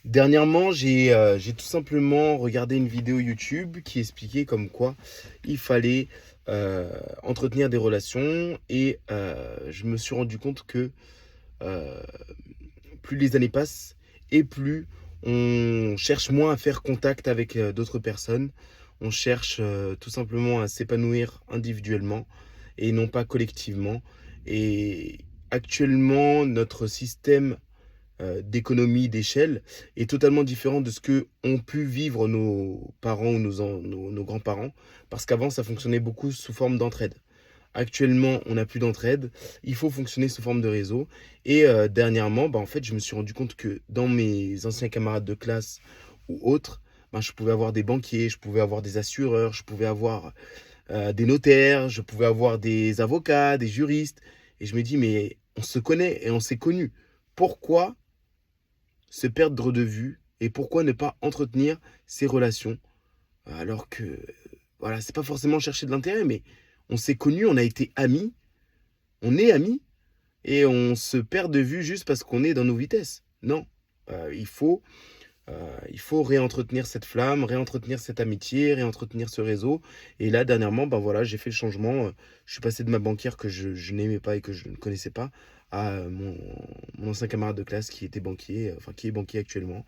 Dernièrement, j'ai tout simplement regardé une vidéo YouTube qui expliquait comme quoi il fallait entretenir des relations et je me suis rendu compte que euh, plus les années passent et plus on cherche moins à faire contact avec d'autres personnes. On cherche tout simplement à s'épanouir individuellement et non pas collectivement. Et actuellement, notre système d'économie d'échelle est totalement différent de ce que ont pu vivre nos parents ou nos grands-parents, parce qu'avant, ça fonctionnait beaucoup sous forme d'entraide. Actuellement, on n'a plus d'entraide, il faut fonctionner sous forme de réseau. Et dernièrement, en fait, je me suis rendu compte que dans mes anciens camarades de classe ou autres, je pouvais avoir des banquiers, je pouvais avoir des assureurs, je pouvais avoir des notaires, je pouvais avoir des avocats, des juristes. Et je me dis, mais on se connaît et on s'est connus. Pourquoi se perdre de vue et pourquoi ne pas entretenir ces relations alors que voilà, c'est pas forcément chercher de l'intérêt, mais on s'est connus, on a été amis, on est amis et on se perd de vue juste parce qu'on est dans nos vitesses. Non, Euh, il faut il faut réentretenir cette flamme, réentretenir cette amitié, réentretenir ce réseau. Et là, dernièrement, voilà, j'ai fait le changement. Je suis passé de ma banquière que je n'aimais pas et que je ne connaissais pas à mon ancien camarade de classe qui était banquier, enfin qui est banquier actuellement.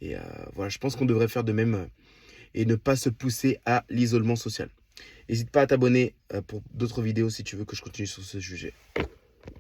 Et voilà, je pense qu'on devrait faire de même et ne pas se pousser à l'isolement social. N'hésite pas à t'abonner pour d'autres vidéos si tu veux que je continue sur ce sujet.